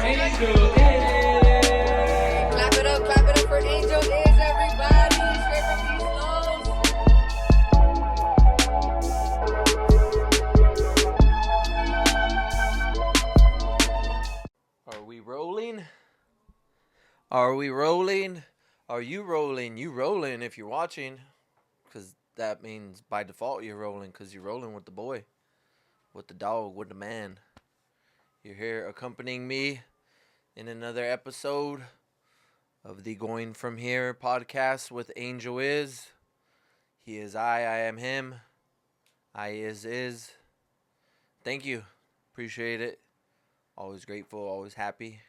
Angel is. Clap it up for Angel is, everybody. Straight from East Los. Are we rolling? Are we rolling? Are you rolling? You rolling if you're watching. Because that means by default you're rolling. Because you're rolling with the boy. With the dog. With the man. You're here accompanying me in another episode of the Going From Here podcast with Angel Is. He is I am him. I is. Thank you. Appreciate it. Always grateful, always happy.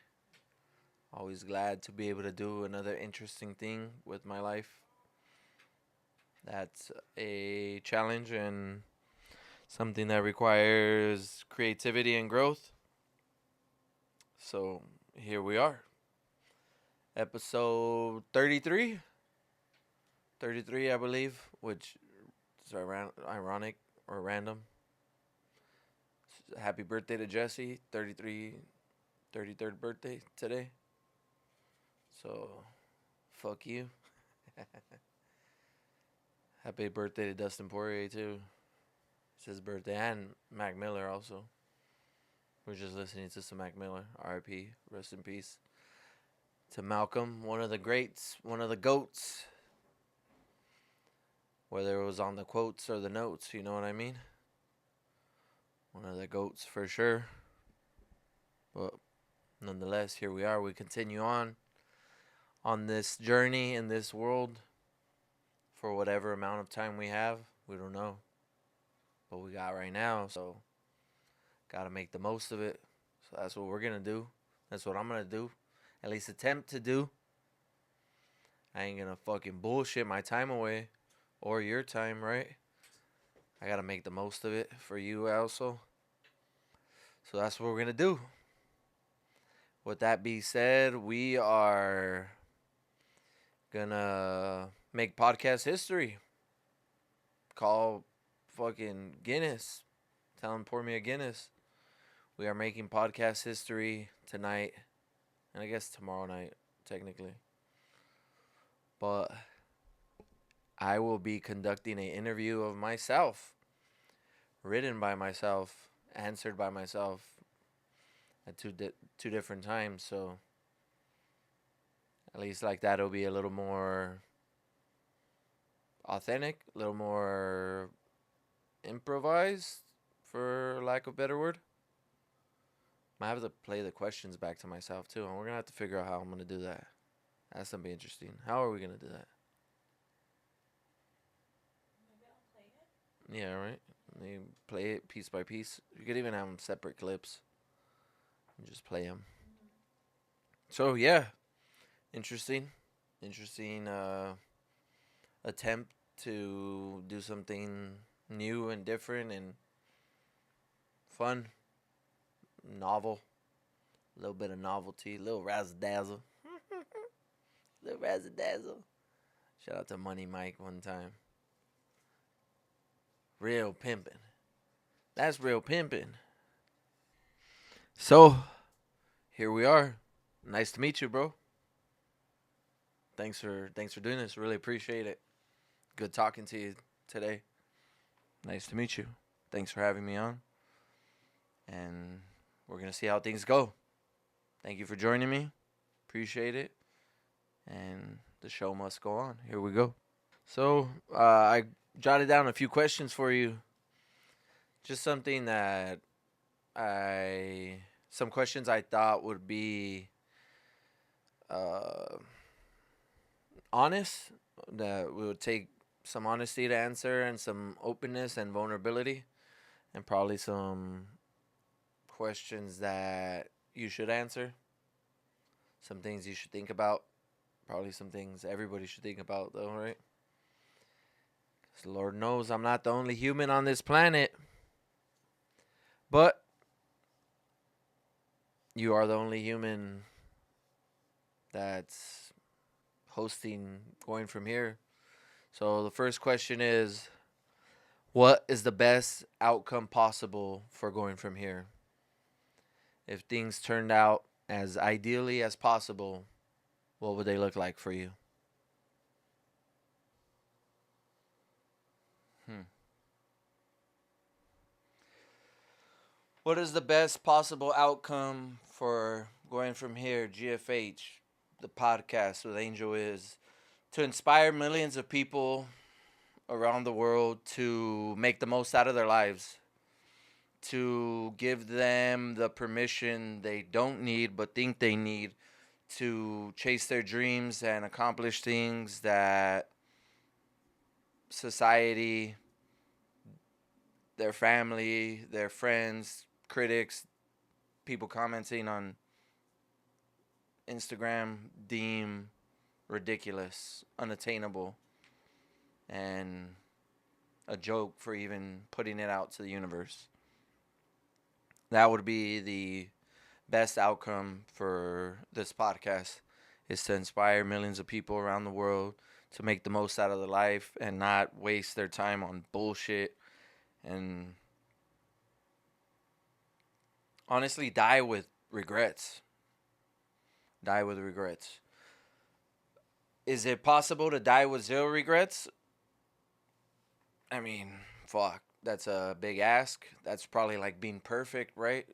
Always glad to be able to do another interesting thing with my life. That's a challenge and something that requires creativity and growth. So here we are. Episode 33. 33, I believe, which is ironic or random. Happy birthday to Jesse. 33rd birthday today. So, fuck you. Happy birthday to Dustin Poirier, too. It's his birthday. And Mac Miller, also. We're just listening to some Mac Miller. R.I.P. Rest in peace. To Malcolm, one of the greats, one of the GOATs. Whether it was on the quotes or the notes, you know what I mean? One of the GOATs for sure. But nonetheless, here we are. We continue on this journey in this world for whatever amount of time we have. We don't know what we got right now. So, got to make the most of it. So, that's what we're going to do. That's what I'm going to do. At least attempt to do. I ain't going to fucking bullshit my time away. Or your time, right? I got to make the most of it for you also. So that's what we're going to do. With that being said, we are going to make podcast history. Call fucking Guinness. Tell him pour me a Guinness. We are making podcast history tonight. And I guess tomorrow night, technically. But I will be conducting an interview of myself. Written by myself. Answered by myself. At two different times. So at least like that, it'll be a little more authentic. A little more improvised. For lack of a better word. I have to play the questions back to myself too. And we're going to have to figure out how I'm going to do that. That's going to be interesting. How are we going to do that? Yeah, right. You play it piece by piece. You could even have them separate clips and just play them. So yeah, interesting attempt to do something new and different and fun, novel, a little bit of novelty, a little razzle-dazzle, little razzle-dazzle. Shout out to Money Mike one time. Real pimpin'. That's real pimpin'. So, here we are. Nice to meet you, bro. Thanks for doing this. Really appreciate it. Good talking to you today. Nice to meet you. Thanks for having me on. And we're going to see how things go. Thank you for joining me. Appreciate it. And the show must go on. Here we go. So, I jotted down a few questions for you. Just something that some questions I thought would be honest, that we would take some honesty to answer and some openness and vulnerability, and probably some questions that you should answer, some things you should think about, probably some things everybody should think about though, right? Lord knows I'm not the only human on this planet. But you are the only human that's hosting Going From Here. So the first question is, what is the best outcome possible for Going From Here? If things turned out as ideally as possible, what would they look like for you? Hmm. What is the best possible outcome for going from here, GFH, the podcast with Angel is to inspire millions of people around the world to make the most out of their lives, to give them the permission they don't need but think they need to chase their dreams and accomplish things that society, their family, their friends, critics, people commenting on Instagram deem ridiculous, unattainable, and a joke for even putting it out to the universe. That would be the best outcome for this podcast, is to inspire millions of people around the world to make the most out of their life and not waste their time on bullshit and honestly die with regrets. Die with regrets. Is it possible to die with zero regrets? I mean, fuck. That's a big ask. That's probably like being perfect, right?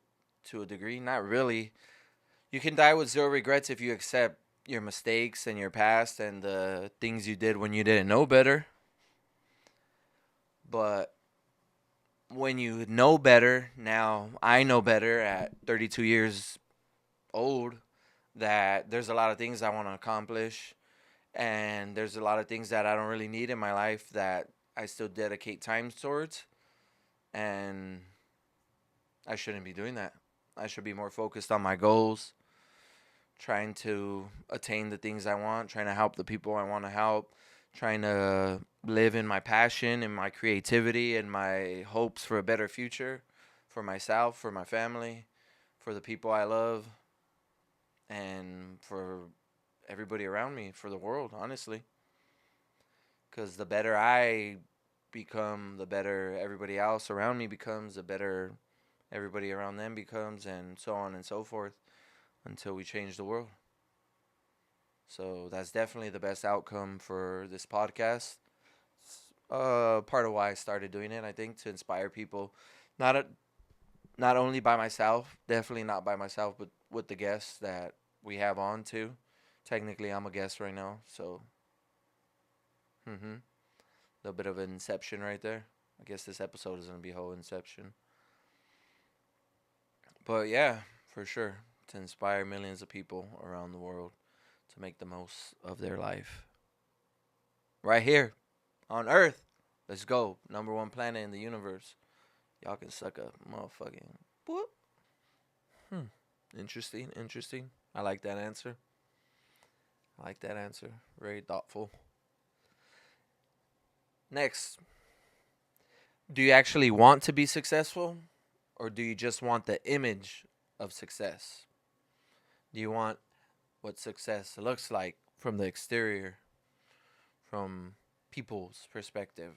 To a degree. Not really. You can die with zero regrets if you accept your mistakes and your past and the things you did when you didn't know better. But when you know better, now I know better at 32 years old, that there's a lot of things I want to accomplish, and there's a lot of things that I don't really need in my life that I still dedicate time towards, and I shouldn't be doing that. I should be more focused on my goals, trying to attain the things I want, trying to help the people I want to help, trying to live in my passion and my creativity and my hopes for a better future for myself, for my family, for the people I love, and for everybody around me, for the world, honestly. Because the better I become, the better everybody else around me becomes, the better everybody around them becomes, and so on and so forth until we change the world. So that's definitely the best outcome for this podcast. Part of why I started doing it, I think, to inspire people, not a, not only by myself, definitely not by myself, but with the guests that we have on too. Technically, I'm a guest right now, so a little bit of an inception right there. I guess this episode is gonna be whole inception. But yeah, for sure, to inspire millions of people around the world to make the most of their life. Right here on Earth. Let's go. Number one planet in the universe. Y'all can suck a motherfucking whoop. Interesting, interesting. I like that answer. I like that answer. Very thoughtful. Next, do you actually want to be successful, or do you just want the image of success? Do you want what success looks like from the exterior, from people's perspective,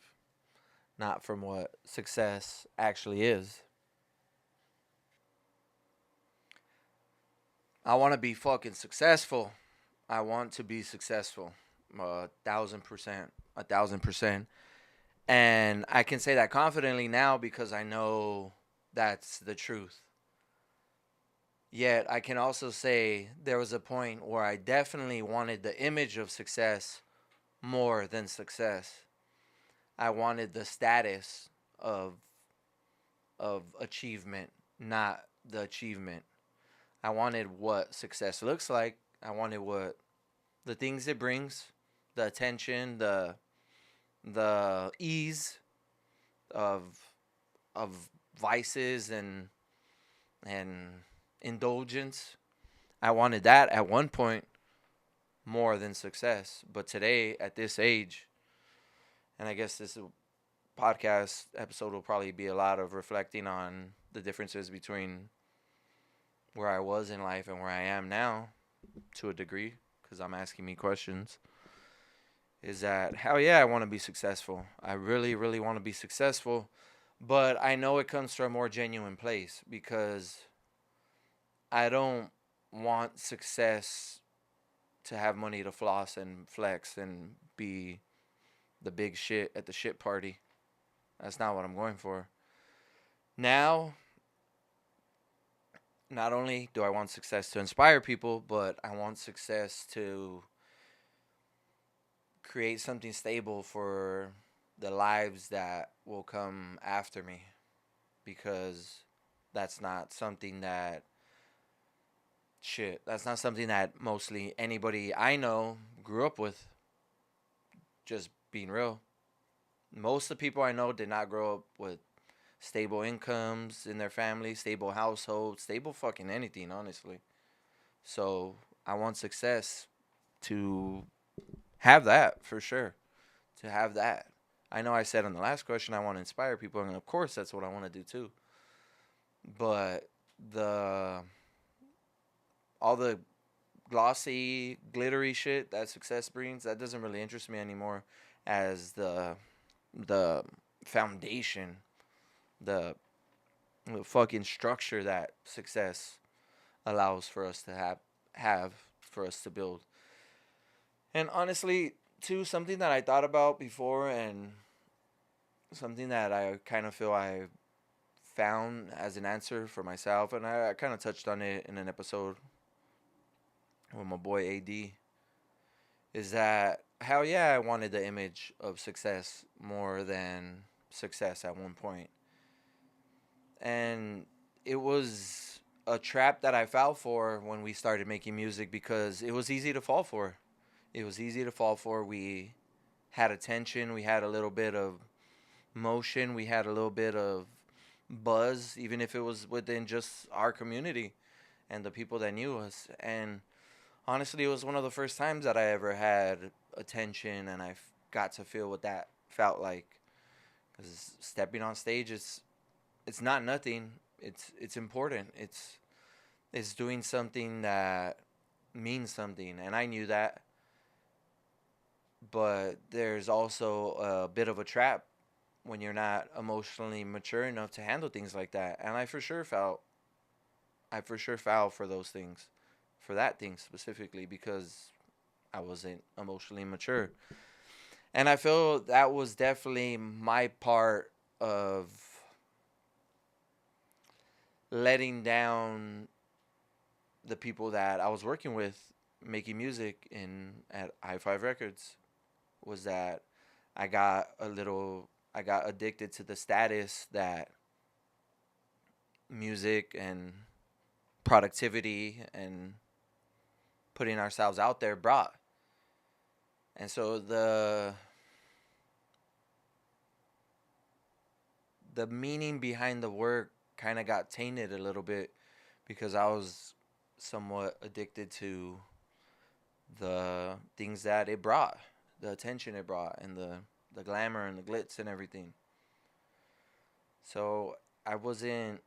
not from what success actually is? I want to be fucking successful. I want to be successful. 1,000%. 1,000%. And I can say that confidently now because I know that's the truth. Yet I can also say there was a point where I definitely wanted the image of success more than success. I wanted the status of achievement, not the achievement. I wanted what success looks like. I wanted what the things it brings, the attention, the ease of vices and indulgence. I wanted that at one point more than success. But today, at this age, and I guess this podcast episode will probably be a lot of reflecting on the differences between where I was in life and where I am now, to a degree, because I'm asking me questions, is that, hell yeah, I want to be successful. I really, really want to be successful. But I know it comes from a more genuine place because I don't want success to have money to floss and flex and be the big shit at the shit party. That's not what I'm going for. Now, not only do I want success to inspire people, but I want success to create something stable for the lives that will come after me, because that's not something that that's not something that mostly anybody I know grew up with. Just being real. Most of the people I know did not grow up with stable incomes in their family, stable households, stable fucking anything, honestly. So I want success to have that for sure. To have that. I know I said in the last question I want to inspire people, and of course that's what I want to do too. But the all the glossy, glittery shit that success brings, that doesn't really interest me anymore as the foundation, the, the fucking structure that success allows for us to have for us to build. And honestly, too, something that I thought about before and something that I kind of feel I found as an answer for myself, and I kind of touched on it in an episode with my boy AD, is that hell yeah, I wanted the image of success more than success at one point. And it was a trap that I fell for when we started making music because it was easy to fall for. It was easy to fall for. We had attention, we had a little bit of motion, we had a little bit of buzz, even if it was within just our community and the people that knew us. And honestly, it was one of the first times that I ever had attention and got to feel what that felt like. Because stepping on stage it's not nothing. It's important. It's doing something that means something, and I knew that. But there's also a bit of a trap when you're not emotionally mature enough to handle things like that. And I for sure fell for those things, for that thing specifically, because I wasn't emotionally mature. And I feel that was definitely my part of letting down the people that I was working with making music in at High Five Records, was that I got addicted to the status that music and productivity and putting ourselves out there brought. And so the meaning behind the work kind of got tainted a little bit because I was somewhat addicted to the things that it brought, the attention it brought, and the glamour and the glitz and everything. So I wasn't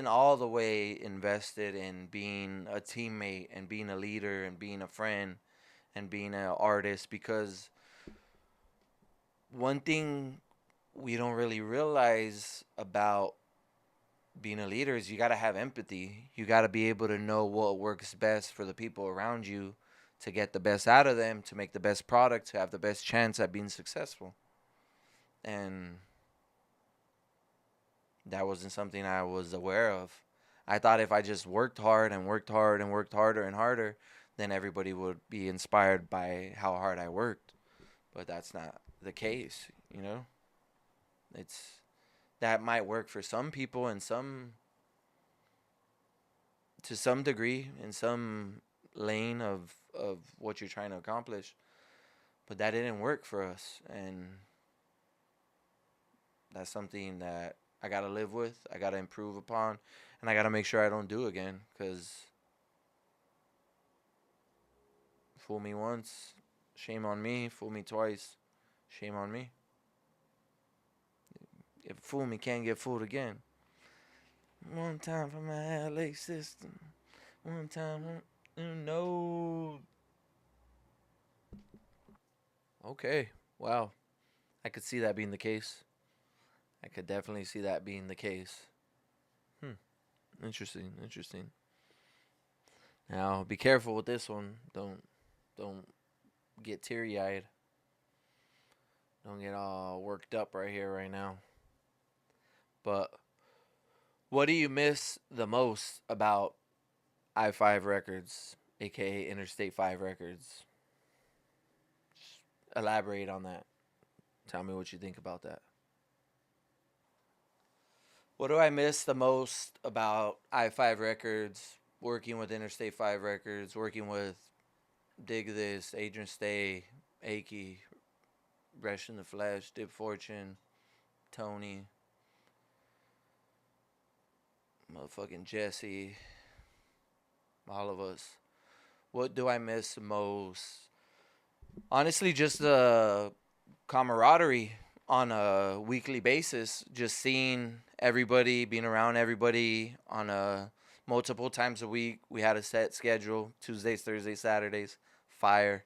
all the way invested in being a teammate and being a leader and being a friend and being an artist, because one thing we don't really realize about being a leader is you got to have empathy. You got to be able to know what works best for the people around you to get the best out of them, to make the best product, to have the best chance at being successful. And that wasn't something I was aware of. I thought if I just worked hard and worked hard and worked harder and harder, then everybody would be inspired by how hard I worked. But that's not the case, you know? It's that might work for some people and some to some degree in some lane of what you're trying to accomplish. But that didn't work for us, and that's something that I got to live with, I got to improve upon, and I got to make sure I don't do again, cuz fool me once, shame on me, fool me twice, shame on me. If fool me, can't get fooled again. One time for my LA system. One time, no. Okay, wow. I could see that being the case. I could definitely see that being the case. Hmm. Interesting, interesting. Now, be careful with this one. Don't get teary-eyed. Don't get all worked up right here, right now. But what do you miss the most about I-5 Records, aka Interstate 5 Records? Just elaborate on that. Tell me what you think about that. What do I miss the most about I-5 Records, working with Interstate 5 Records, working with Dig This, Adrian Stay, Akey, Resh in the Flesh, Dip Fortune, Tony, motherfucking Jesse, all of us. What do I miss most? Honestly, just the camaraderie on a weekly basis. Just seeing everybody, being around everybody on a multiple times a week. We had a set schedule: Tuesdays, Thursdays, Saturdays. Fire.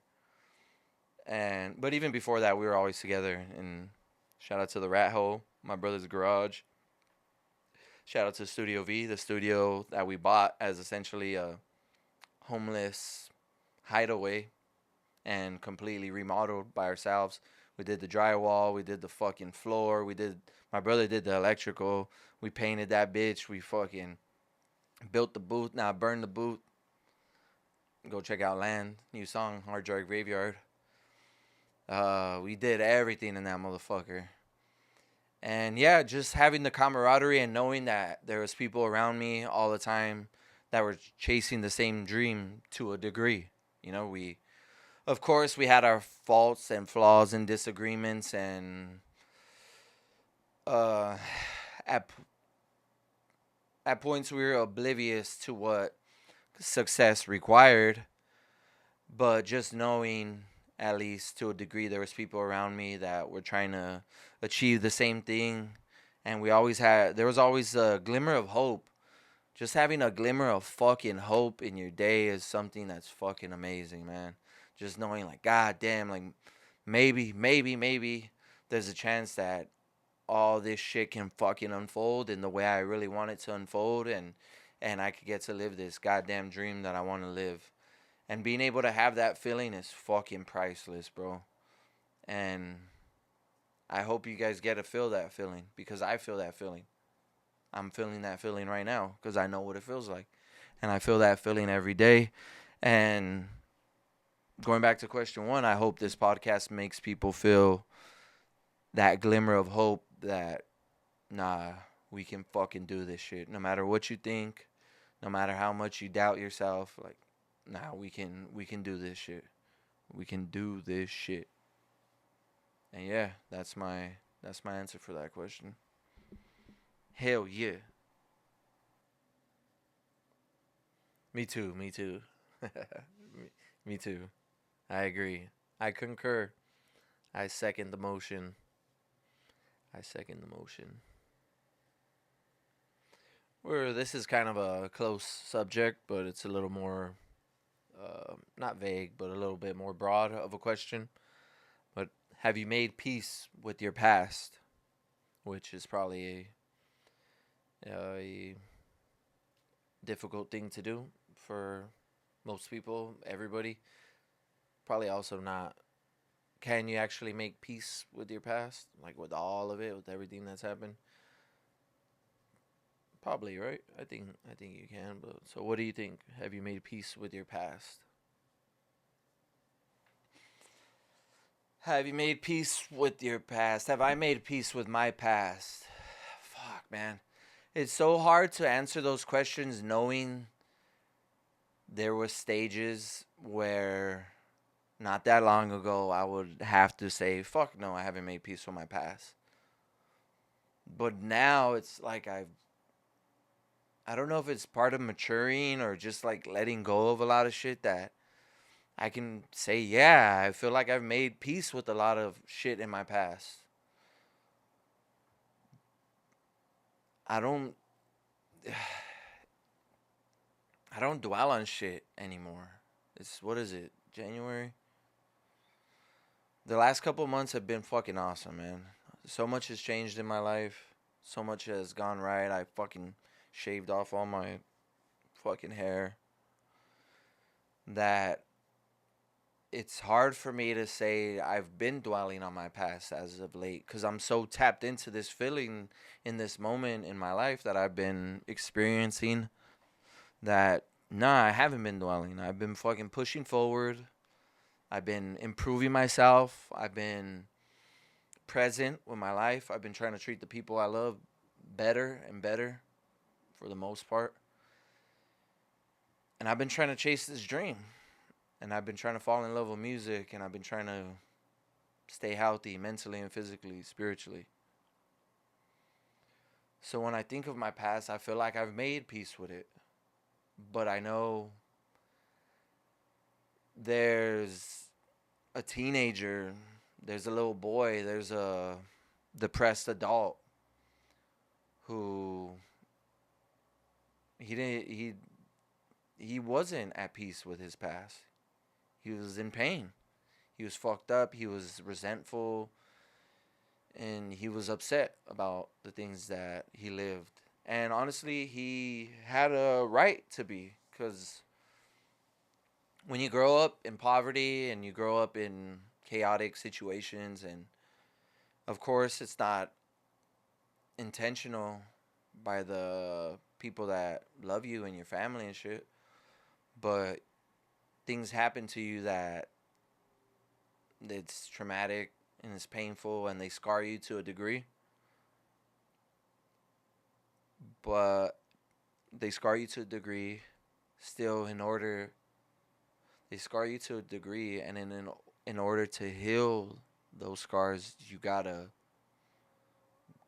But even before that, we were always together. And shout out to the Rat Hole, my brother's garage. Shout out to Studio V, the studio that we bought as essentially a homeless hideaway and completely remodeled by ourselves. We did the drywall, we did the fucking floor, my brother did the electrical, we painted that bitch, we fucking built the booth, now burned the booth. Go check out Land, new song, Hard Drive Graveyard. We did everything in that motherfucker. And yeah, just having the camaraderie and knowing that there was people around me all the time that were chasing the same dream to a degree. You know, of course, we had our faults and flaws and disagreements, and at points we were oblivious to what success required. But just knowing, at least to a degree, there was people around me that were trying to achieve the same thing, and there was always a glimmer of hope. Just having a glimmer of fucking hope in your day is something that's fucking amazing, man. Just knowing, like, god damn, like, maybe there's a chance that all this shit can fucking unfold in the way I really want it to unfold, and I could get to live this goddamn dream that I want to live. And being able to have that feeling is fucking priceless, bro. And I hope you guys get to feel that feeling, because I feel that feeling. I'm feeling that feeling right now because I know what it feels like. And I feel that feeling every day. And going back to question one, I hope this podcast makes people feel that glimmer of hope that, nah, we can fucking do this shit. No matter what you think, no matter how much you doubt yourself, like, nah, we can do this shit. We can do this shit. And yeah, that's my answer for that question. Hell yeah. Me too. me too. I agree. I concur. I second the motion. This is kind of a close subject, but it's a little more, not vague, but a little bit more broad of a question. But have you made peace with your past? Which is probably a difficult thing to do for most people, everybody. Probably also not. Can you actually make peace with your past? Like, with all of it, with everything that's happened? Probably, right? I think you can. But so what do you think? Have you made peace with your past? Have you made peace with your past? Have I made peace with my past? Fuck, man. It's so hard to answer those questions knowing there were stages where not that long ago I would have to say, fuck no, I haven't made peace with my past. But now it's like I don't know if it's part of maturing or just like letting go of a lot of shit that I can say, yeah, I feel like I've made peace with a lot of shit in my past. I don't dwell on shit anymore. What is it? January? The last couple months have been fucking awesome, man. So much has changed in my life. So much has gone right. I fucking shaved off all my fucking hair. that it's hard for me to say I've been dwelling on my past as of late because I'm so tapped into this feeling in this moment in my life that I've been experiencing that nah, I haven't been dwelling. I've been fucking pushing forward. I've been improving myself. I've been present with my life. I've been trying to treat the people I love better and better for the most part. And I've been trying to chase this dream. And I've been trying to fall in love with music, and I've been trying to stay healthy mentally and physically, spiritually. So when I think of my past, I feel like I've made peace with it. But I know there's a teenager, there's a little boy, there's a depressed adult who he wasn't at peace with his past. He was in pain. He was fucked up, he was resentful, and he was upset about the things that he lived. And honestly, he had a right to be, cuz when you grow up in poverty and you grow up in chaotic situations, and of course it's not intentional by the people that love you and your family and shit, but things happen to you that it's traumatic and it's painful and they scar you to a degree. But they scar you to a degree still in order they scar you to a degree, and in order to heal those scars, you gotta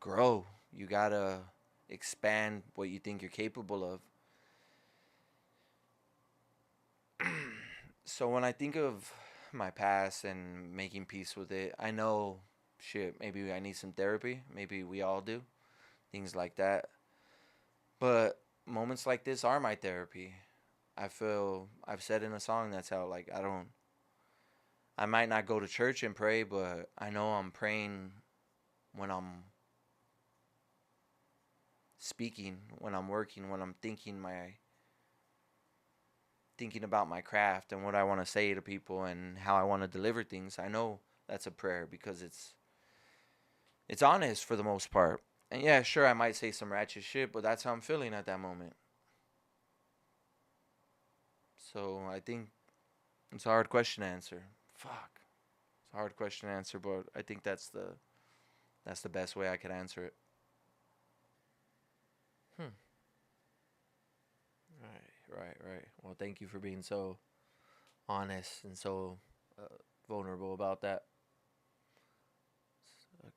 grow. You gotta expand what you think you're capable of. So when I think of my past and making peace with it, I know shit, maybe I need some therapy. Maybe we all do. Things like that. But moments like this are my therapy. I feel I've said in a song that's how like I might not go to church and pray, but I know I'm praying when I'm speaking, when I'm working, when I'm thinking about my craft and what I want to say to people and how I want to deliver things. I know that's a prayer because it's honest for the most part. And yeah, sure, I might say some ratchet shit, but that's how I'm feeling at that moment. So I think it's a hard question to answer. Fuck. It's a hard question to answer, but I think that's the best way I could answer it. Hmm. Right. Well, thank you for being so honest and so uh, vulnerable about that.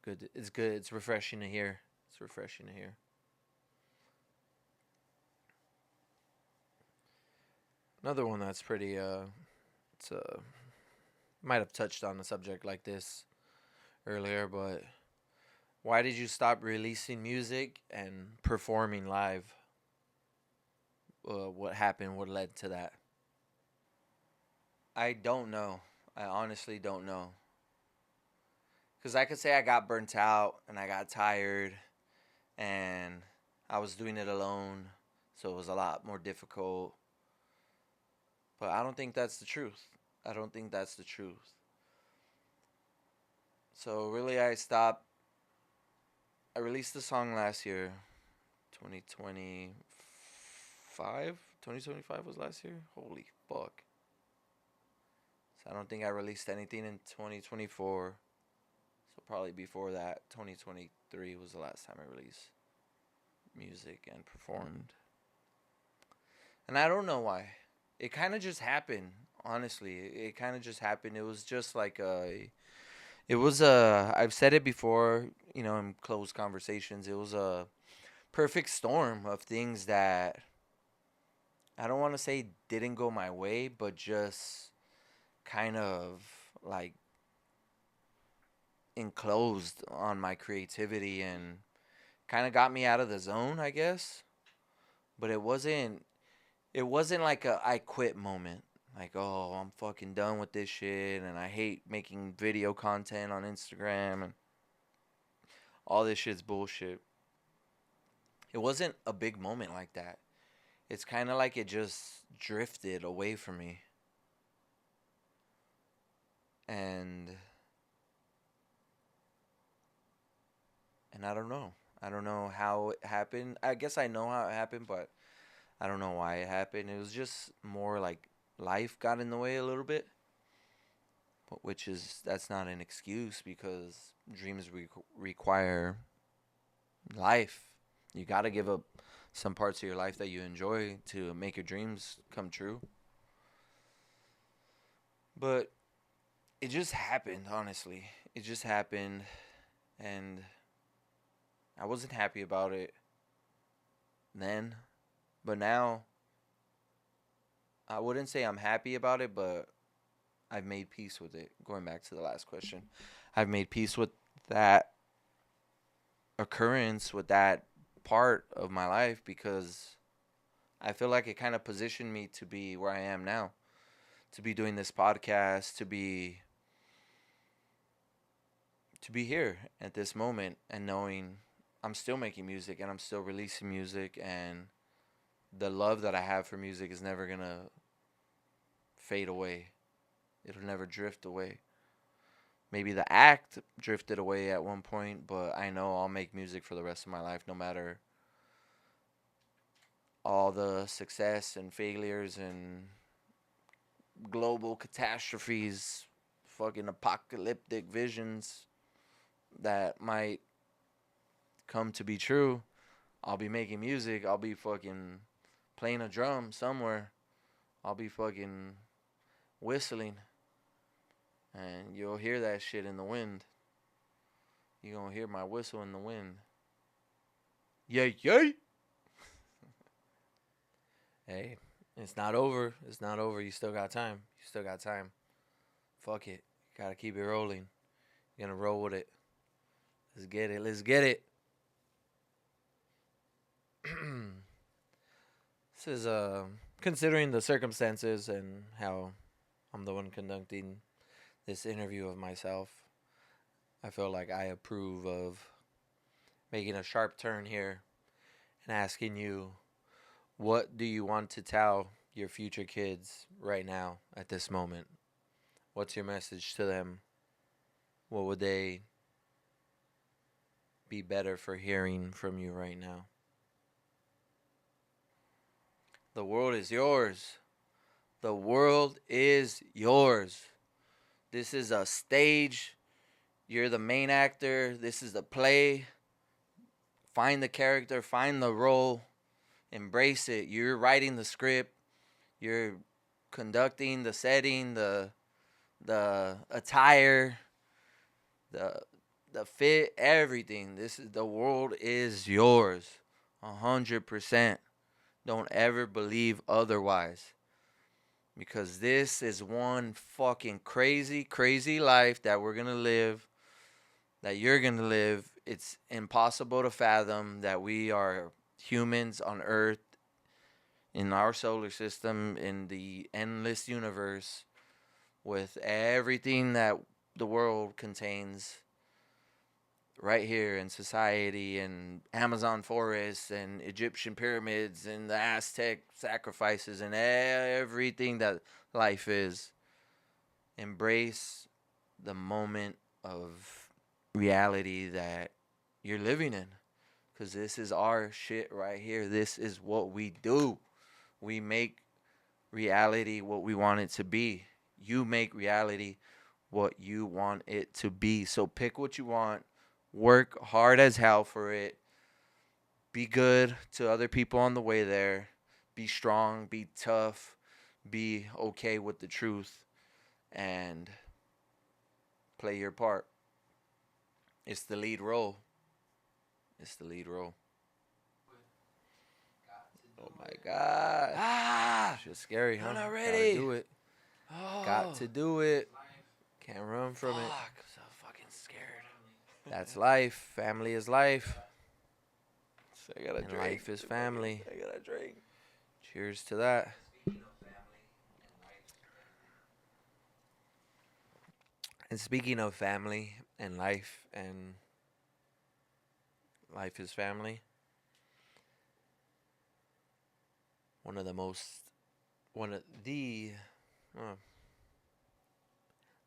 Good. It's good. It's refreshing to hear. It's refreshing to hear. Another one that's pretty. It's might have touched on a subject like this earlier, but why did you stop releasing music and performing live? What happened? What led to that? I don't know. I honestly don't know. Because I could say I got burnt out and I got tired and I was doing it alone. So it was a lot more difficult. But I don't think that's the truth. I don't think that's the truth. So really, I released the song last year, 2025. 2025 was last year? Holy fuck. So I don't think I released anything in 2024. So probably before that, 2023 was the last time I released music and performed. And I don't know why. It kind of just happened, honestly. It kind of just happened. It was just like I've said it before, in closed conversations. It was a perfect storm of things that I don't want to say didn't go my way, but just kind of like enclosed on my creativity and kind of got me out of the zone, I guess. But it wasn't like a I quit moment. Like, oh, I'm fucking done with this shit and I hate making video content on Instagram and all this shit's bullshit. It wasn't a big moment like that. It's kind of like it just drifted away from me. and I don't know. I don't know how it happened. I guess I know how it happened, but I don't know why it happened. It was just more like life got in the way a little bit, which is that's not an excuse because dreams require life. You got to give up some parts of your life that you enjoy to make your dreams come true. But it just happened, honestly. It just happened, and I wasn't happy about it then, but now I wouldn't say I'm happy about it, but I've made peace with it. Going back to the last question, I've made peace with that occurrence, with that part of my life, because I feel like it kind of positioned me to be where I am now, to be doing this podcast, to be here at this moment and knowing I'm still making music and I'm still releasing music, and the love that I have for music is never going to fade away. It'll never drift away. Maybe the act drifted away at one point, but I know I'll make music for the rest of my life no matter all the success and failures and global catastrophes, fucking apocalyptic visions that might come to be true. I'll be making music. I'll be fucking playing a drum somewhere. I'll be fucking whistling. And you'll hear that shit in the wind. You're gonna hear my whistle in the wind. Yay, yay! Hey, it's not over. It's not over. You still got time. You still got time. Fuck it. Gotta keep it rolling. You're gonna roll with it. Let's get it. Let's get it. This is considering the circumstances and how I'm the one conducting this interview of myself. I feel like I approve of making a sharp turn here and asking you, what do you want to tell your future kids right now at this moment? What's your message to them? What would they be better for hearing from you right now? The world is yours. The world is yours. This is a stage. You're the main actor. This is the play. Find the character, find the role, embrace it. You're writing the script. You're conducting the setting, the attire, the fit, everything. The world is yours. 100%. Don't ever believe otherwise. Because this is one fucking crazy, crazy life that we're going to live, that you're going to live. It's impossible to fathom that we are humans on Earth, in our solar system, in the endless universe, with everything that the world contains right here in society, and Amazon forests and Egyptian pyramids and the Aztec sacrifices and everything that life is. Embrace the moment of reality that you're living in, because this is our shit right here. This is what we do. We make reality what we want it to be. You make reality what you want it to be. So pick what you want. Work hard as hell for it. Be good to other people on the way there. Be strong. Be tough. Be okay with the truth. And play your part. It's the lead role. It's the lead role. Oh my God. Ah! It's just scary, huh? I'm not ready. Gotta do it. Oh. Got to do it. Can't run from it. Fuck, I'm so fucking scared. That's life. Family is life. So I gotta And drink. life is family. I gotta drink. Cheers to that. And speaking of family and life is family, one of the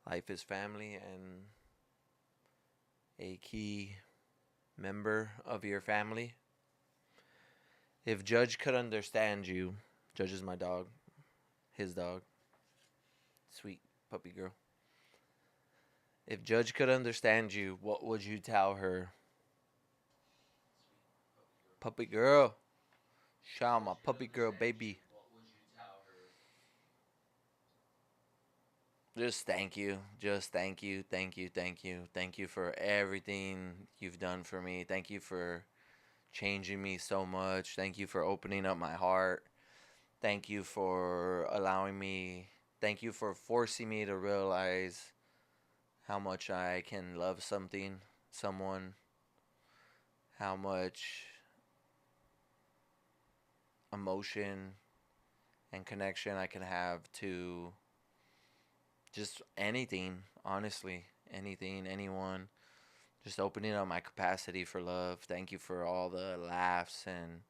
Life is family, and a key member of your family. If Judge could understand you, Judge is my dog, his dog, sweet puppy girl. If Judge could understand you, what would you tell her? Puppy girl. Shout out my puppy girl, baby. Just thank you. Just thank you. Thank you. Thank you. Thank you for everything you've done for me. Thank you for changing me so much. Thank you for opening up my heart. Thank you for allowing me. Thank you for forcing me to realize how much I can love someone, how much emotion and connection I can have to just anything, honestly, anything, anyone. Just opening up my capacity for love. Thank you for all the laughs and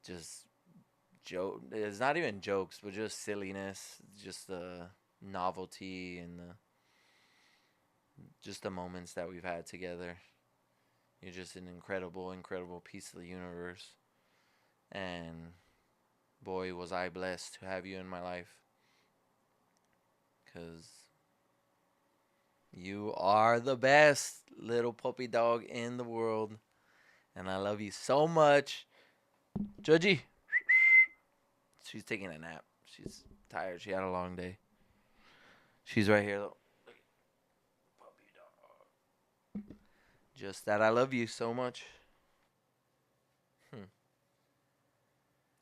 just joke. It's not even jokes, but just silliness, just the novelty and just the moments that we've had together. You're just an incredible, incredible piece of the universe. And boy, was I blessed to have you in my life. Because you are the best little puppy dog in the world. And I love you so much. Judgy. She's taking a nap. She's tired. She had a long day. She's right here, though. Puppy dog. Just that I love you so much.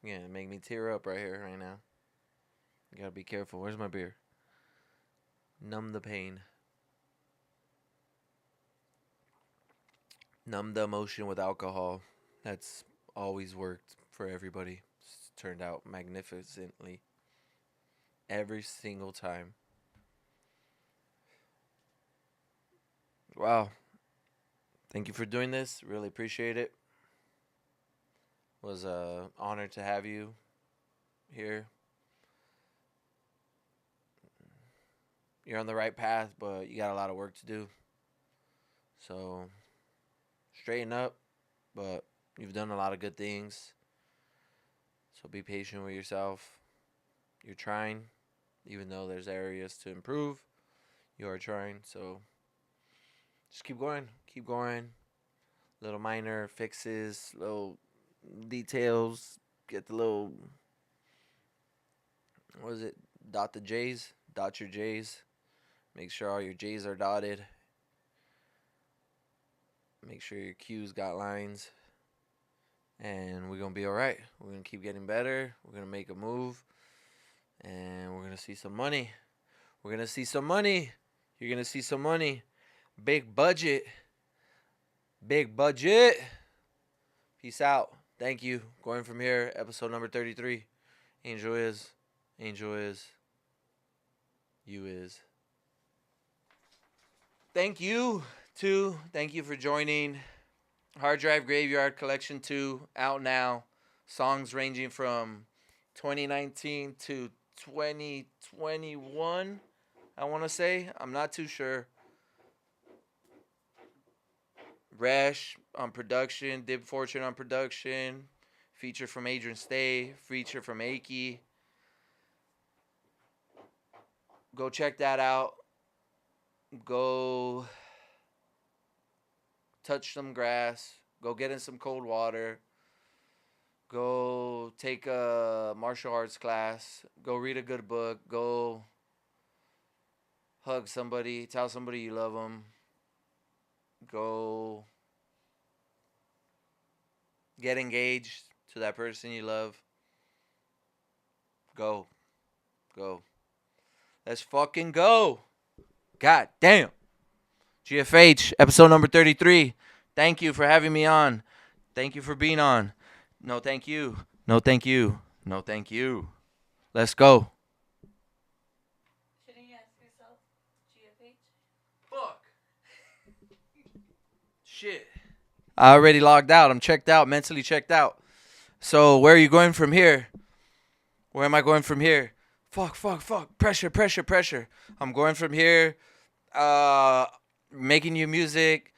Yeah, make me tear up right here, right now. You gotta be careful. Where's my beer? Numb the pain. Numb the emotion with alcohol. That's always worked for everybody. It's turned out magnificently. Every single time. Wow. Thank you for doing this. Really appreciate it. Was a honor to have you here. You're on the right path, but you got a lot of work to do. So straighten up, but you've done a lot of good things. So be patient with yourself. You're trying, even though there's areas to improve. You are trying, so just keep going. Keep going. Little minor fixes, little details. Get the little, what is it? Dot the J's. Dot your J's. Make sure all your J's are dotted. Make sure your Q's got lines. And we're going to be all right. We're going to keep getting better. We're going to make a move. And we're going to see some money. We're going to see some money. You're going to see some money. Big budget. Big budget. Peace out. Thank you. Going from here, episode number 33. Angel is. Angel is. You is. Thank you, too. Thank you for joining. Hard Drive Graveyard Collection 2, out now. Songs ranging from 2019 to 2021, I want to say. I'm not too sure. Resh on production, Dib Fortune on production, feature from Adrian Stay, feature from Aki. Go check that out. Go touch some grass. Go get in some cold water. Go take a martial arts class. Go read a good book. Go hug somebody. Tell somebody you love them. Go get engaged to that person you love. Go. Go. Let's fucking go. God damn. GFH, episode number 33. Thank you for having me on. Thank you for being on. No, thank you. No, thank you. No, thank you. Let's go. Shouldn't you ask yourself, GFH? Fuck. Shit. I already logged out. I'm checked out, mentally checked out. So where are you going from here? Where am I going from here? fuck. Pressure. I'm going from here, making new music.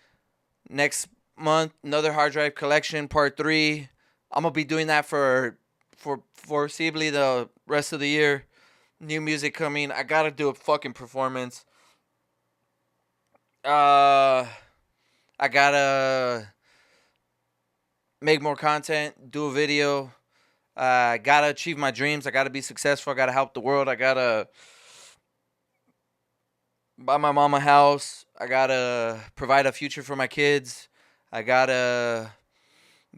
Next month, another hard drive collection, part 3. I'm gonna be doing that for foreseeably the rest of the year. New music coming. I gotta do a fucking performance. I gotta make more content, do a video. I gotta achieve my dreams. I gotta be successful. I gotta help the world. I gotta buy my mom a house. I gotta provide a future for my kids. I gotta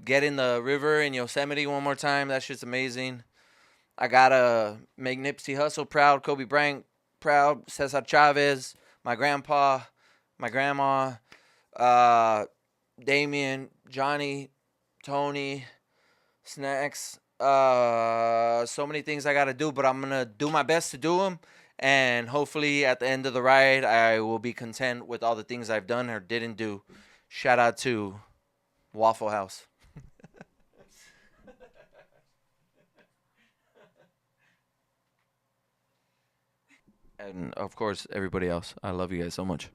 get in the river in Yosemite one more time. That shit's amazing. I gotta make Nipsey Hussle proud, Kobe Bryant proud, Cesar Chavez, my grandpa, my grandma, Damien, Johnny, Tony, Snacks. So many things I gotta do, but I'm gonna do my best to do them. And hopefully at the end of the ride, I will be content with all the things I've done or didn't do. Shout out to Waffle House. And of course, everybody else. I love you guys so much.